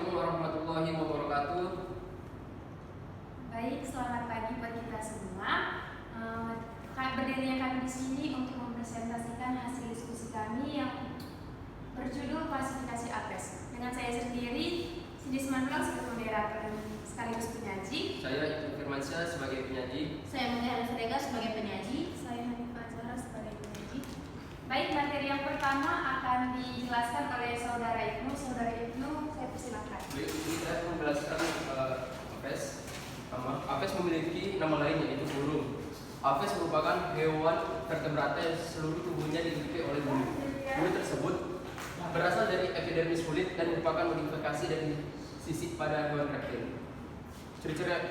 Assalamualaikum warahmatullahi wabarakatuh. Baik, selamat pagi buat kita semua. Berdirinya kami di sini untuk mempresentasikan hasil diskusi kami yang berjudul klasifikasi APES. Dengan saya sendiri, Cindy Simandulang sebagai moderator dan sekaligus penyaji. Saya Ibnu Firmansyah sebagai penyaji. Saya Mutiara Srega sebagai penyaji. Saya Hanifah Azhara sebagai penyaji. Baik, materi yang pertama akan dijelaskan oleh Saudara Ibnu. Saudara Ibnu, saya persilakan. Baik, ini saya menjelaskan APES. APES memiliki nama lain yaitu burung. APES merupakan hewan vertebrata yang seluruh tubuhnya diliputi oleh bulu. Bulu tersebut berasal dari epidermis kulit dan merupakan modifikasi dari sisik pada hewan reptil.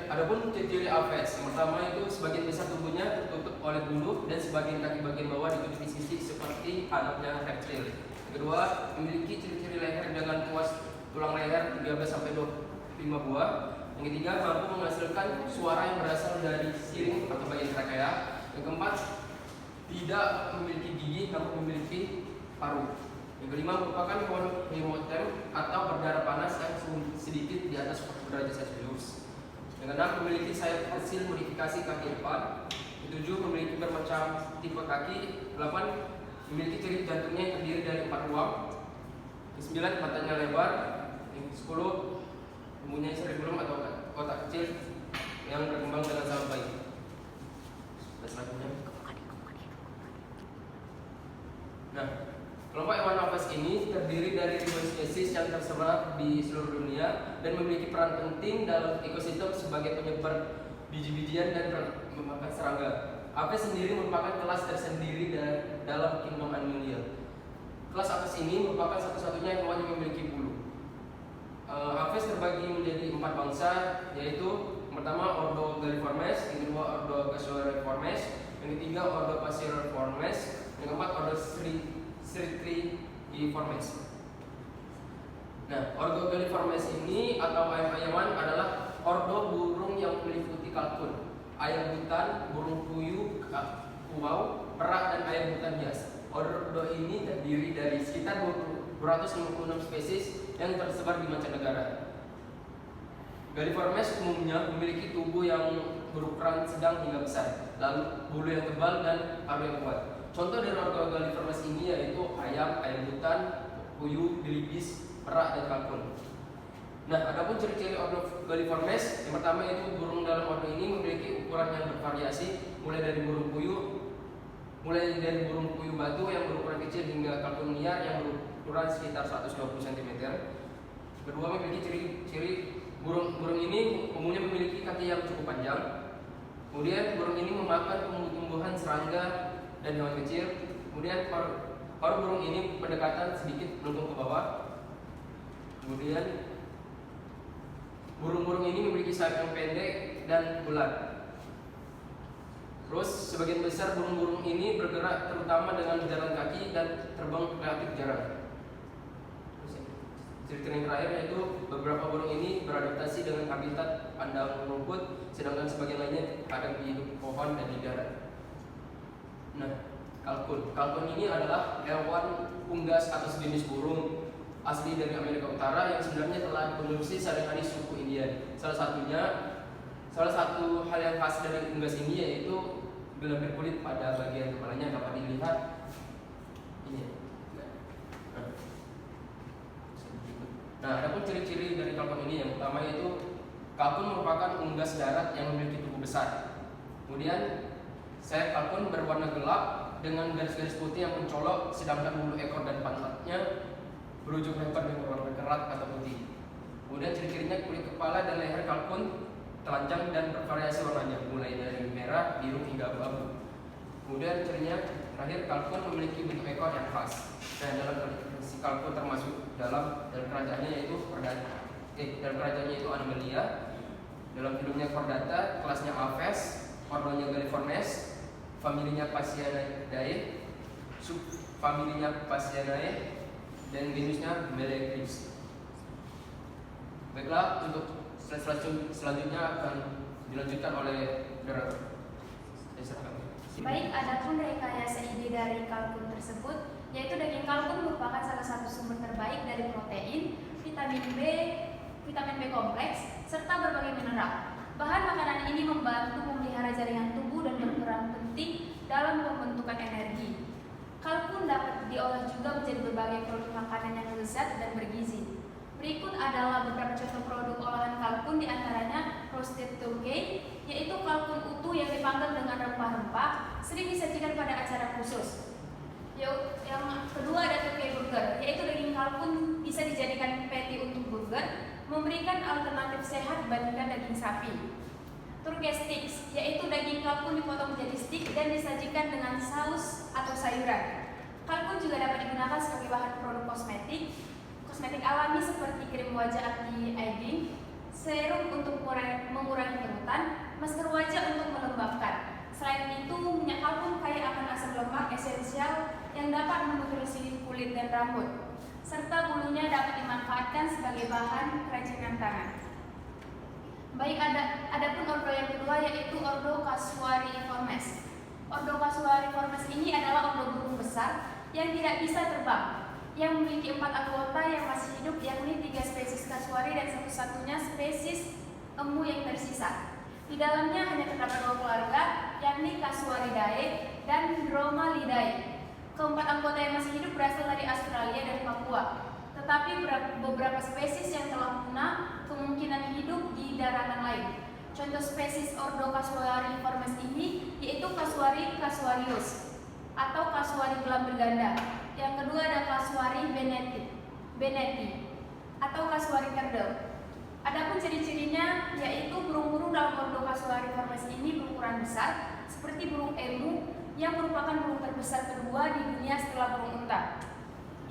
Adapun ciri-ciri APES, yang pertama itu sebagian besar tubuhnya tertutup oleh bulu dan sebagian kaki bagian bawah ditutupi sisik seperti anaknya reptil. Yang kedua, memiliki ciri-ciri leher dengan luas tulang leher 13-25 buah. Yang ketiga, mampu menghasilkan suara yang berasal dari siring atau bagian trakea. Yang keempat, tidak memiliki gigi namun memiliki paruh. Yang kelima, merupakan hewan hemotem atau berdarah panas yang sedikit di atas 40 derajat Celcius. Yang keenam, memiliki sayap hasil modifikasi kaki depan. Yang tujuh, memiliki bermacam tipe kaki. 8, memiliki ciri jantungnya yang terdiri dari 4 ruang. Yang 9, matanya lebar. Yang 10, mempunyai cerebellum atau otak kecil yang berkembang dengan sangat baik. Dan selanjutnya. Nah, kelompok hewan APES ini terdiri dari ribuan spesies yang tersebar di seluruh dunia dan memiliki peran penting dalam ekosistem sebagai penyebar biji-bijian dan memakan serangga. APES sendiri merupakan kelas tersendiri dalam kingdom Animalia. Kelas APES ini merupakan satu-satunya hewan yang memiliki bulu. APES terbagi menjadi 4 bangsa, yaitu yang pertama Ordo Galliformes, yang kedua Ordo Cassowariiformes, yang ketiga Ordo Passeriformes, yang keempat Ordo Strychniformes. Nah, Ordo Galliformes ini atau ayam-ayaman adalah ordo burung yang meliputi kalkun, ayam hutan, burung puyuh, kuau, perak, dan ayam hutan hias. Ordo ini terdiri dari sekitar 256 spesies yang tersebar di mancanegara. Galliformes umumnya memiliki tubuh yang berukuran sedang hingga besar, lalu bulu yang tebal dan paruh yang kuat. Contoh dari ordo Galliformes ini yaitu ayam hutan, puyuh, belibis, perak, dan kalkun. Nah, adapun ciri-ciri ordo Galliformes, yang pertama yaitu burung dalam ordo ini memiliki ukuran yang bervariasi, mulai dari burung puyuh batu yang berukuran kecil hingga kalkun liar yang berukuran sekitar 120 cm. Kedua, memiliki ciri-ciri burung ini umumnya memiliki kaki yang cukup panjang. Kemudian burung ini memakan tumbuh-tumbuhan, serangga, dan hewan kecil. Kemudian paruh burung ini pendekatan sedikit melengkung ke bawah. Kemudian burung-burung ini memiliki sayap yang pendek dan bulat. Terus sebagian besar burung-burung ini bergerak terutama dengan jalan kaki dan terbang relatif jarang. Ciri-ciri yang terakhir yaitu beberapa burung ini beradaptasi dengan habitat padang rumput, sedangkan sebagian lainnya kadang di pohon dan di darat. Nah, kalkun ini adalah hewan unggas atau sejenis burung asli dari Amerika Utara yang sebenarnya telah dikonsumsi sehari-hari suku Indian. Salah satu hal yang khas dari unggas ini yaitu gelambir kulit pada bagian kepalanya dapat dilihat ini. Nah, adapun ciri-ciri dari kalkun ini yang pertama yaitu kalkun merupakan unggas darat yang memiliki tubuh besar. Kemudian sayap kalkun berwarna gelap dengan garis-garis putih yang mencolok, sedangkan bulu ekor dan pantatnya berujung lebar dengan warna kerat atau putih. Kemudian ciri-cirinya kulit kepala dan leher kalkun telanjang dan bervariasi warnanya, mulai dari merah, biru hingga abu-abu. Kemudian cirinya terakhir, kalkun memiliki bentuk ekor yang khas. Nah, dalam klasifikasi kalkun termasuk dalam kerajaannya yaitu Animalia. Dalam filmnya Chordata, kelasnya Apes, ordonya Galliformes, familinya Phasianidae, subfamilinya Phasianae, dan genusnya Meleagris. Baiklah, untuk selanjutnya akan dilanjutkan oleh moderator. Baik, adapun rekayasa ide dari kalkun tersebut, yaitu daging kalkun merupakan salah satu sumber terbaik dari protein, vitamin B, vitamin B kompleks, serta berbagai mineral. Bahan makanan ini membantu memelihara jaringan tubuh dan berperan penting dalam pembentukan energi. Kalkun dapat diolah juga menjadi berbagai produk makanan yang lezat dan bergizi. Berikut adalah beberapa contoh produk olahan kalkun, diantaranya roasted turkey, yaitu kalkun utuh yang dipanggang dengan rempah-rempah, sering disajikan pada acara khusus. Yang kedua ada turkey burger, yaitu daging kalkun bisa dijadikan patty untuk burger, memberikan alternatif sehat dibandingkan daging sapi. Turkey sticks, yaitu daging kalkun dipotong menjadi stick dan disajikan dengan saus atau sayuran. Kalkun juga dapat digunakan sebagai bahan produk kosmetik alami seperti krim wajah anti-aging, serum untuk mengurangi kerutan, masker wajah untuk melembabkan. Selain itu, minyak kalkun kaya akan asam lemak esensial yang dapat menutrisi kulit dan rambut, serta bulunya dapat dimanfaatkan sebagai bahan kerajinan tangan. Baik, adapun ordo yang kedua yaitu ordo Casuariiformes. Ordo Casuariiformes ini adalah ordo burung besar yang tidak bisa terbang, yang memiliki 4 anggota yang masih hidup, yakni 3 spesies kasuari dan satu-satunya spesies emu yang tersisa. Di dalamnya hanya terdapat 2 keluarga, yakni Casuaridae dan Dromalidae. Keempat anggota yang masih hidup berasal dari Australia dan Papua, tetapi beberapa spesies yang telah punah kemungkinan hidup di daratan lain. Contoh spesies ordo Casuariiformes ini yaitu Casuari casuarius atau Casuari gelam berganda. Yang kedua ada Casuari beneti atau Casuari kerdel. Adapun ciri-cirinya yaitu burung-burung dalam ordo Casuariiformes ini berukuran besar seperti burung emu yang merupakan burung terbesar kedua di dunia setelah burung unta.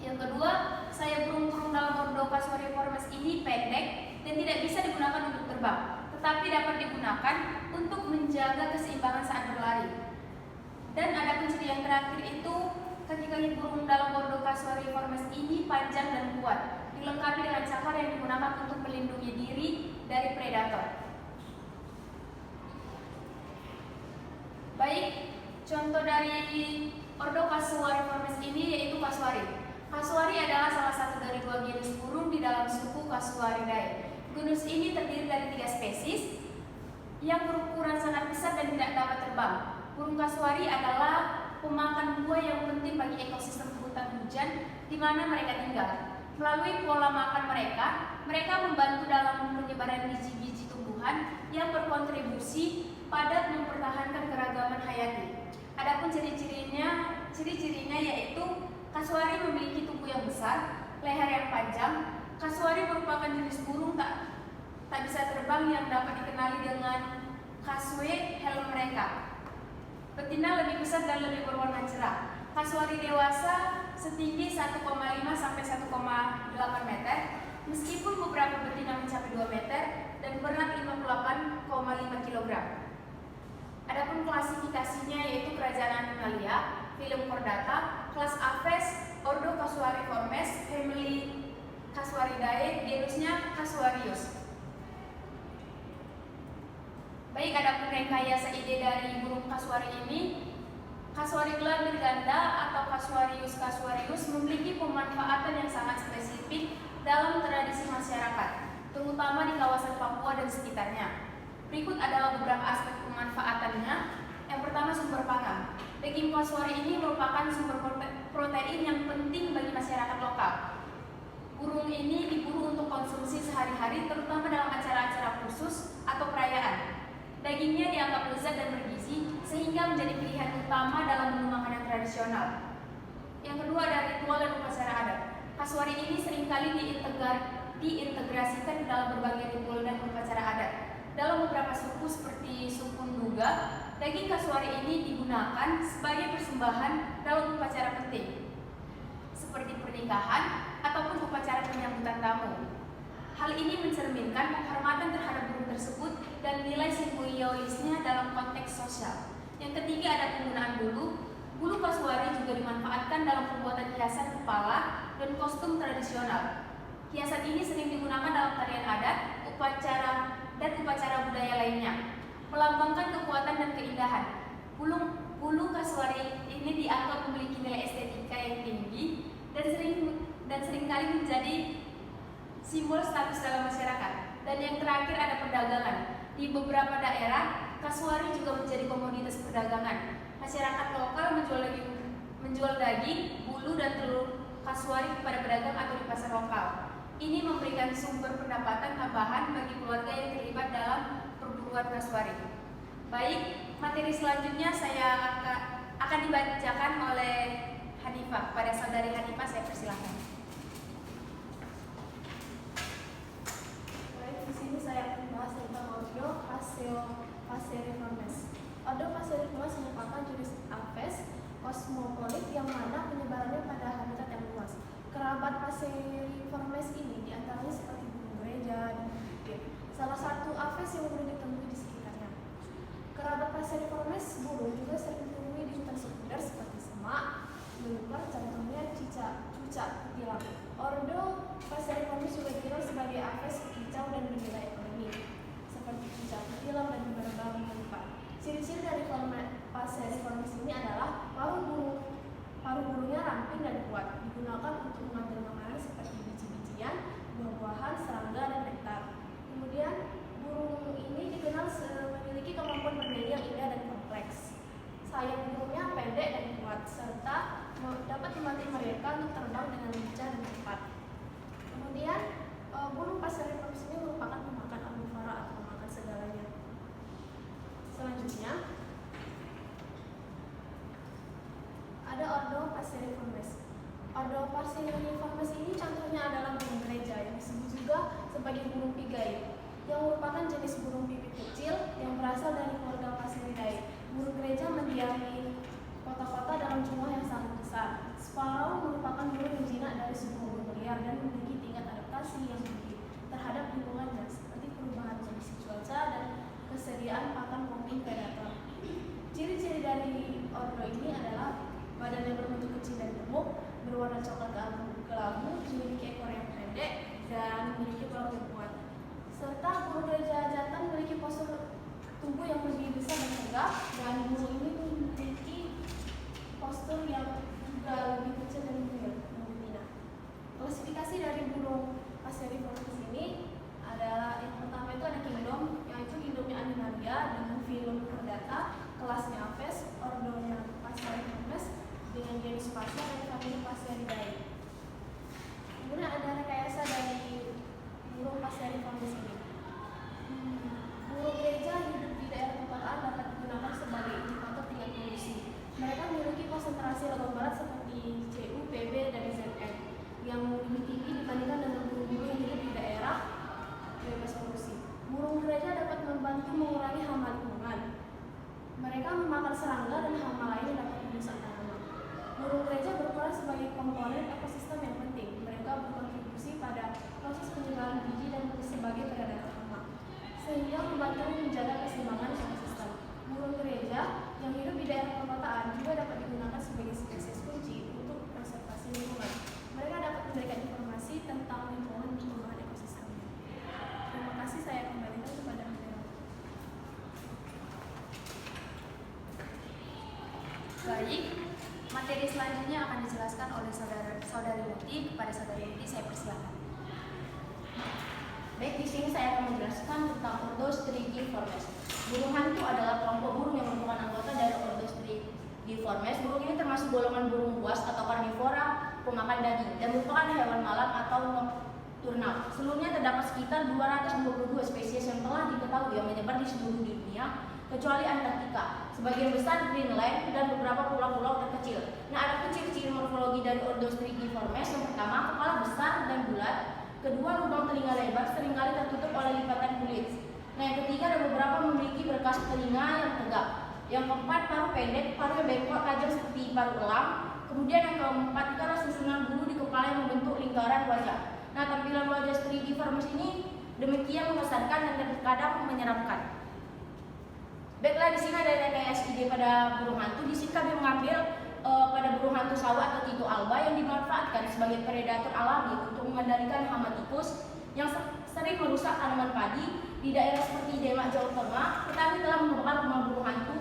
Yang kedua, sayap burung-burung dalam ordo Casuariiformes ini pendek dan tidak bisa digunakan untuk terbang, tetapi dapat digunakan untuk menjaga keseimbangan saat berlari. Dan ada ciri yang terakhir itu kaki-kaki burung dalam ordo Casuariiformes ini panjang dan kuat, dilengkapi dengan cakar yang digunakan untuk melindungi diri dari predator. Baik, contoh dari ordo Casuariiformes ini yaitu kasuari. Kasuari adalah salah satu dari 2 genus burung di dalam suku Casuaridae. Genus ini terdiri dari 3 spesies yang berukuran sangat besar dan tidak dapat terbang. Burung kasuari adalah pemakan buah yang penting bagi ekosistem hutan hujan di mana mereka tinggal. Melalui pola makan mereka membantu dalam penyebaran biji-biji tumbuhan yang berkontribusi pada mempertahankan keragaman hayati. Adapun ciri-cirinya yaitu kasuari memiliki tubuh yang besar, leher yang panjang. Kasuari merupakan jenis burung tak bisa terbang yang dapat dikenali dengan kaswe helm mereka. Betina lebih besar dan lebih berwarna cerah. Kasuari dewasa setinggi 1,5 sampai 1,8 meter, meskipun beberapa betina mencapai 2 meter dan berat 58,5 kg. Adapun klasifikasinya yaitu kerajaan Animalia, film Chordata, kelas Aves, ordo Casuariiformes, family Casuaridae, genusnya Casuarius. Baik, adapun rekayasa ide dari burung kasuari ini, Casuari gelam berganda atau Casuarius casuarius memiliki pemanfaatan yang sangat spesifik dalam tradisi masyarakat, terutama di kawasan Papua dan sekitarnya. Berikut adalah beberapa aspek pemanfaatannya. Yang pertama, sumber pangan. Daging kasuari ini merupakan sumber protein yang penting bagi masyarakat lokal. Burung ini diburu untuk konsumsi sehari-hari, terutama dalam acara-acara khusus atau perayaan. Dagingnya dianggap lezat dan bergizi, sehingga menjadi pilihan utama dalam menu makanan tradisional. Yang kedua ada ritual dan upacara adat. Kasuari ini seringkali diintegrasikan dalam berbagai ritual dan upacara adat. Dalam beberapa suku seperti suku Nduga, daging kasuari ini digunakan sebagai persembahan dalam upacara penting, seperti pernikahan ataupun upacara penyambutan tamu. Hal ini mencerminkan penghormatan terhadap burung tersebut dan nilai simbiolisnya dalam konteks sosial. Yang ketiga ada penggunaan bulu. Bulu kasuari juga dimanfaatkan dalam pembuatan hiasan kepala dan kostum tradisional. Hiasan ini sering digunakan dalam tarian adat, upacara budaya lainnya, melambangkan kekuatan dan keindahan. Bulu kasuari ini dianggap memiliki nilai estetika yang tinggi dan seringkali menjadi simbol status dalam masyarakat. Dan yang terakhir ada perdagangan. Di beberapa daerah, kasuari juga menjadi komoditas perdagangan. Masyarakat lokal menjual daging, bulu, dan telur kasuari kepada pedagang atau di pasar lokal. Ini memberikan sumber pendapatan tambahan bagi keluarga yang terlibat dalam perburuan kasuari. Baik, materi selanjutnya saya akan dibacakan oleh Hanifah. Pada saudari Hanifah saya persilahkan. Baik, di sini saya akan membahas tentang Ordo Passeriformes. Ordo Passeriformes merupakan jenis Aves kosmopolit yang mana penyebarannya pada habitat yang luas. Kerabat Passeriformes ini diantaranya seperti burung gereja dan bukit. Salah satu Aves yang mudah ditemui di sekitarnya. Kerabat Passeriformes burung juga sering ditemui di hutan sekunder seperti semak, belukar, contohnya cucak kutilang. Ordo Passeriformes juga dikenal sebagai Aves kicau dan bernilai ekonomi, seperti cucak kutilang dan berbagai lipat. Ciri-ciri dari Passeriformes ini adalah paruh burungnya ramping dan kuat, digunakan untuk mengambil makanan seperti biji-bijian, buah-buahan, serangga, dan nektar. Kemudian burung ini dikenal memiliki kemampuan bernyanyi yang indah dan kompleks. Sayap burungnya pendek dan kuat, serta dapat membantu mereka untuk terbang dengan lincah dan cepat. Kemudian burung Passeriformes ini merupakan pemakan omnivora atau pemakan segalanya. Selanjutnya ada Ordo Passeriformes. Ordo Passeriformes ini contohnya adalah burung gereja yang disebut juga sebagai burung pigai, yang merupakan jenis burung pipit kecil yang berasal dari keluarga Passeridae. Burung gereja mendiami kota-kota dalam jumlah yang sangat besar. Sparrow merupakan burung yang jinak dari suku burung liar dan memiliki tingkat adaptasi yang tinggi terhadap lingkungannya, seperti perubahan kondisi cuaca dan kesediaan pakan pomping predator. Ciri-ciri dari ordo ini adalah badan yang berbentuk kecil dan gemuk, berwarna coklat kelabu, memiliki ekor yang pendek, dan memiliki tulang yang kuat. Serta burung gereja jantan memiliki postur tubuh yang lebih besar dan tegak, dan burung ini memiliki postur yang juga lebih kecil dan mengena. Klasifikasi dari burung Passeriformes ini adalah yang pertama itu ada kingdom, yaitu kingdomnya Animalia dengan filum Chordata, kelasnya Aves, ordonya Passeriformes dengan genus Passer dan famili Passeridae. Kemudian ada rekayasa dari burung Passeriformes ini. Burung gereja hidup di daerah perkotaan dapat digunakan sebagai indikator tingkat polusi. Mereka memiliki konsentrasi logam berat seperti Cu, Pb, dan Zn yang lebih tinggi dibandingkan dengan burung-burung yang hidup di daerah bebas polusi. Burung gereja dapat membantu mengurangi hama lingkungan. Mereka memakan serangga dan hama lain yang dapat merusak tanaman. Burung gereja berperan sebagai komponen ekosistem yang penting. Mereka berkontribusi pada proses penyebaran biji dan sebagai predator hama, sehingga membantu menjaga keseimbangan ekosistem. Burung gereja yang hidup di daerah perkotaan juga dapat digunakan sebagai spesies kunci untuk konservasi lingkungan. Mereka dapat memberikan informasi tentang lingkungan dan perubahan ekosistemnya. Terima kasih, saya kembalikan kepada Anda. Baik, materi selanjutnya akan dijelaskan oleh saudari Muti. Kepada saudari Muti saya persilakan. Baik, di sini saya akan menjelaskan tentang Ordo Strigiformes. Burung hantu adalah kelompok burung yang merupakan anggota dari Ordo Strigiformes. Burung ini termasuk golongan burung buas atau karnivora, pemakan daging, dan merupakan hewan malam atau nokturnal. Seluruhnya terdapat sekitar 222 spesies yang telah diketahui yang menyebar di seluruh dunia, kecuali Antartika, sebagian besar Greenland, dan beberapa pulau-pulau terkecil. Nah, ada ciri-ciri morfologi dari Ordo Strigiformes. Yang pertama, kepala besar dan bulat. Kedua, lubang telinga lebar seringkali tertutup oleh lipatan kulit. Nah, yang ketiga, ada beberapa memiliki berkas telinga yang tegak. Yang keempat, paruh pendek, paruh yang bengkok tajam seperti paruh elang. Kemudian yang keempat, itu adalah susunan bulu di kepala yang membentuk lingkaran wajah. Nah, tampilan wajah Strigiformes ini demikian mengesankan dan terkadang menyeramkan. Baiklah, di sini ada rekayasa ide pada burung hantu. Di sini kami mengambil pada burung hantu sawah atau Tito alba yang dimanfaatkan sebagai predator alami untuk mengendalikan hama tikus yang sering merusak tanaman padi di daerah seperti Demak, Jawa Tengah. Petani telah mengembangkan rumah burung hantu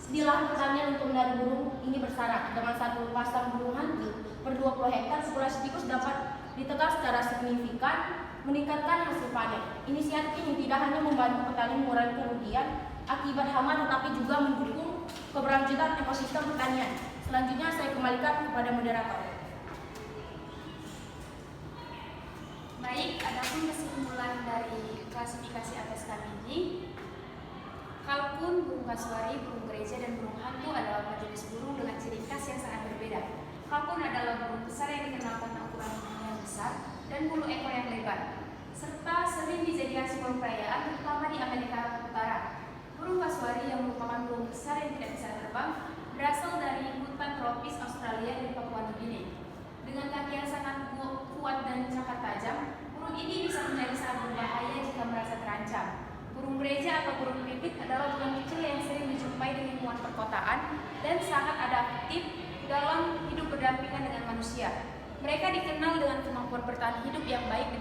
di lahan pertanian untuk menari burung ini bersarang. Dengan satu pasang burung hantu per 20 hektar, populasi tikus dapat ditekan secara signifikan meningkatkan hasil panen. Inisiatif ini tidak hanya membantu petani mengurangi kerugian akibat hama, tetapi juga mendukung keberlanjutan ekosistem pertanian. Selanjutnya saya kembalikan kepada moderator. Baik, adapun kesimpulan dari klasifikasi APES kami ini, kalkun, burung kasuari, burung gereja, dan burung hantu adalah empat jenis burung dengan ciri khas yang sangat berbeda. Kalkun adalah burung besar yang dikenal karena ukuran tubuhnya yang besar dan bulu ekor yang lebar, serta sering dijadikan simbol perayaan, terutama di Amerika Utara. Burung kasuari yang merupakan burung besar yang tidak bisa terbang berasal dari hutan tropis Australia dan Papua Nugini. Dengan kaki yang sangat kuat dan cakar tajam, burung ini bisa menjadi sangat berbahaya jika merasa terancam. Burung gereja atau burung pipit adalah burung kecil yang sering dijumpai di lingkungan perkotaan dan sangat adaptif dalam hidup berdampingan dengan manusia. Mereka dikenal dengan kemampuan bertahan hidup yang baik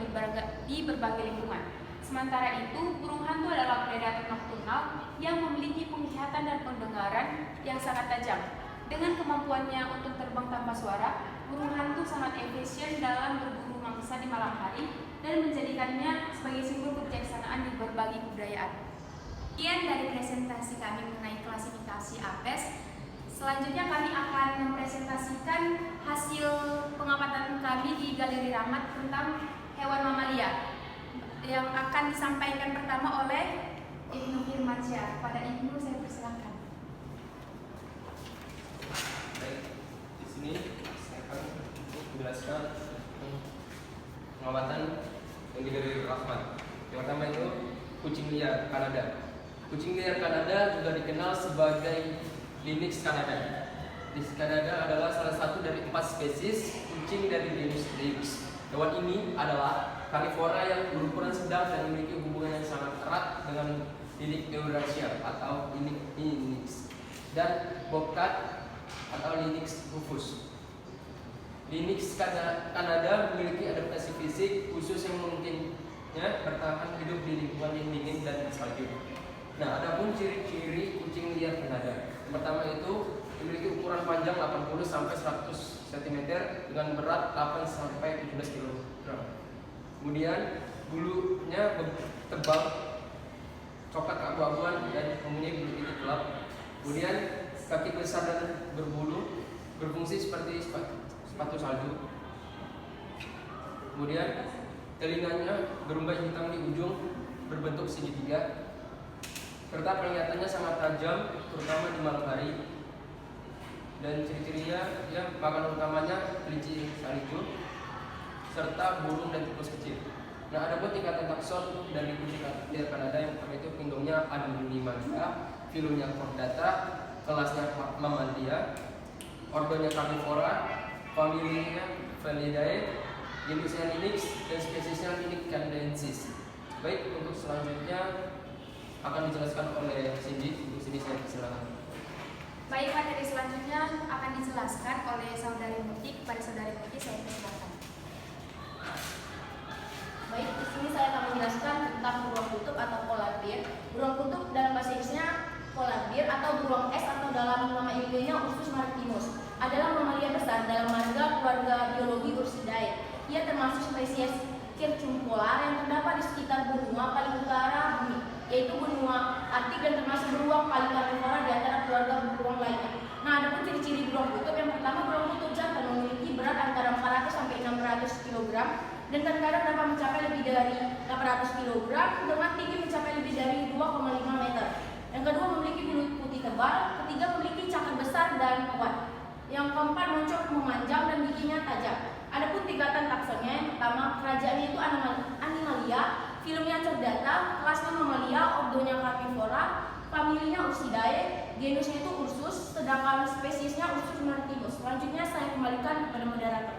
di berbagai lingkungan. Sementara itu, burung hantu adalah predator nokturnal yang memiliki penglihatan dan pendengaran yang sangat tajam. Dengan kemampuannya untuk terbang tanpa suara, burung hantu sangat efisien dalam berburu mangsa di malam hari dan menjadikannya sebagai simbol kebijaksanaan di berbagai kebudayaan. Sekian dari presentasi kami mengenai klasifikasi APES. Selanjutnya kami akan mempresentasikan hasil pengamatan kami di Galeri Rahmat tentang hewan mamalia yang akan disampaikan pertama oleh Ibnu Firmansyah. Pada Ibnu saya persilakan. Baik, di sini saya akan menjelaskan pengamatan yang dari Rahmat. Yang pertama itu kucing liar Kanada. Kucing liar Kanada juga dikenal sebagai Lynx Kanada. Lynx Kanada adalah salah satu dari 4 spesies kucing dari genus Lynx. Hewan ini adalah karnivora yang berukuran sedang dan memiliki hubungan yang sangat erat dengan Lynx Eurasia atau Lynx dan Bobcat atau Lynx rufus. Lynx Kanada memiliki adaptasi fisik khusus yang memungkinkannya bertahan hidup di lingkungan yang dingin dan salju. Nah, adapun ciri-ciri kucing liar Kanada. Yang pertama itu memiliki ukuran panjang 80 sampai 100 cm dengan berat 8 sampai 17 kg. Kemudian bulunya tebal, coklat keabu-abuan dan mempunyai bulu titik gelap. Kemudian kaki besar dan berbulu, berfungsi seperti sepatu salju. Kemudian telinganya berumbai hitam di ujung, berbentuk segitiga. Serta penglihatannya sangat tajam, terutama di malam hari. Dan ciri-cirinya, makanan utamanya kelinci salju, serta burung dan tikus kecil. Nah, ada pun tingkatan takson dari kucing liar Kanada. Yang pertama itu indungnya Animalia, filumnya Chordata, kelasnya Mamantia, ordonya Carnivora, familinya Felidae, genusnya Lynx, dan spesiesnya Lynx candensis. Baik, untuk selanjutnya akan dijelaskan oleh Cindy. Untuk sini saya persilakan. Baik, materi selanjutnya akan dijelaskan oleh Saudari Muti. Kepada Saudari Muti saya persilakan. Baik, di sini saya akan menjelaskan tentang beruang kutub atau polar bear. Beruang kutub dalam bahasa Inggrisnya polar bear atau beruang es atau dalam nama ilmiahnya Ursus maritimus adalah mamalia besar dalam marga keluarga biologi Ursidae. Ia termasuk spesies Circum polar yang terdapat di sekitar benua paling utara bumi, yaitu benua Arktik, dan termasuk beruang paling karnivora di antara keluarga beruang lainnya. Nah, ada pun ciri-ciri beruang kutub. Yang pertama, beruang kutub jantan memiliki berat antara 400 sampai 600 kg dan terkadang dapat mencapai lebih dari 800 kg dengan tinggi mencapai lebih dari 2,5 meter. Yang kedua, memiliki bulu putih tebal. Ketiga, memiliki cakar besar dan kuat. Yang keempat, moncong memanjang dan giginya tajam. Adapun tingkatan taksonnya, yang pertama kerajaannya itu Animalia, filumnya Chordata, kelasnya Mamalia, ordonya Carnivora, familinya Ursidae, genusnya itu Ursus, sedangkan spesiesnya Ursus maritimus. Selanjutnya saya kembalikan kepada moderator.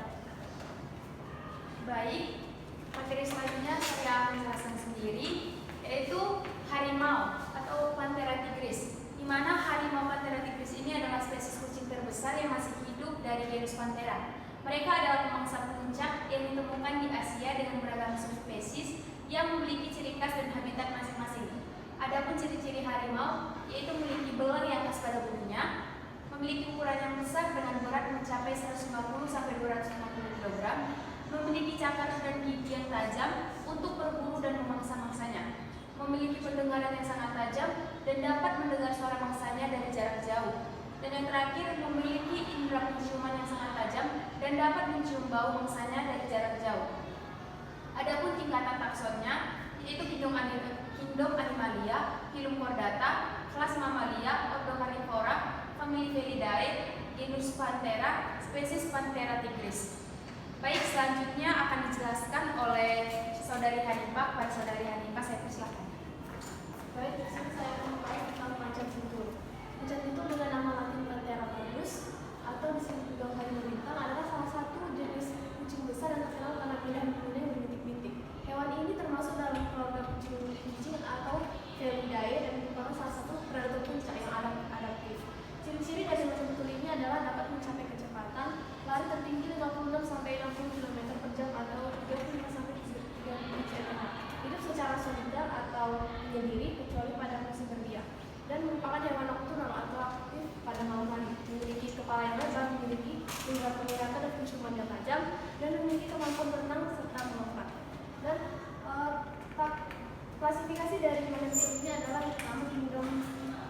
Baik, materi selanjutnya saya akan menjelaskan sendiri, yaitu harimau atau Panthera tigris, di mana harimau Panthera tigris ini adalah spesies kucing terbesar yang masih hidup dari genus Panthera. Mereka adalah pemangsa puncak yang ditemukan di Asia dengan beragam subspesies yang memiliki ciri khas dan habitat masing-masing. Adapun ciri-ciri harimau yaitu memiliki belang yang khas pada bulunya, memiliki ukuran yang besar dengan berat mencapai 150 sampai 250 kg, memiliki cakar dan gigi yang tajam untuk berburu dan memangsa-mangsanya. Memiliki pendengaran yang sangat tajam dan dapat mendengar suara mangsanya dari jarak jauh. Dan yang terakhir, memiliki indera penciuman yang sangat tajam dan dapat mencium bau mangsanya dari jarak jauh. Adapun tingkatan taksonnya yaitu kingdom Animalia, phylum Chordata, kelas Mammalia, ordo Carnivora, famili Felidae, genus Panthera, spesies Panthera tigris. Baik, selanjutnya akan dijelaskan oleh Saudari Hanifah. Pada Saudari Hanifah, saya persilakan. Baik, di sini saya akan membahas tentang macan tutul. Macan tutul dengan nama Latin Panthera pardus atau disebut juga harimau bintang adalah salah satu jenis kucing besar yang terkenal karena pindah bulunya yang berbintik-bintik. Hewan ini termasuk dalam keluarga kucing atau Felidae dan merupakan salah satu predator puncak yang adaptif. Ciri-ciri dari macan tutul ini adalah dapat mencapai kecepatan lari tertinggi 56 sampai 60 km per jam atau 35 sampai 30 km. Hidup secara soliter atau menyendiri kecuali pada musim berbiak, dan merupakan hewan nokturnal atau aktif pada malam hari. Memiliki kepala yang lebar, memiliki indera penglihatan dan penciuman yang tajam, dan memiliki kemampuan berenang serta melompat. Dan klasifikasi dari macan tutul ini adalah yang pertama kingdom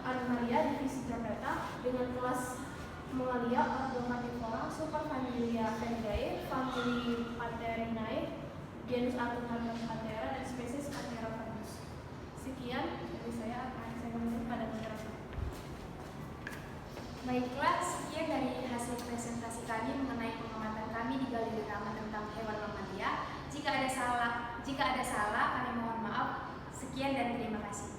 Animalia, divisi Chordata dengan kelas Mammalia, ordo Carnivora, superfamilia Felidae, famili Pantherae, genus Panthera dan spesies Panthera pardus. Sekian dari saya kembali pada masyarakat. Baiklah, sekian dari hasil presentasi kami mengenai pengamatan kami di Galeri Rama tentang hewan mamalia. Jika ada salah, kami mohon maaf. Sekian dan terima kasih.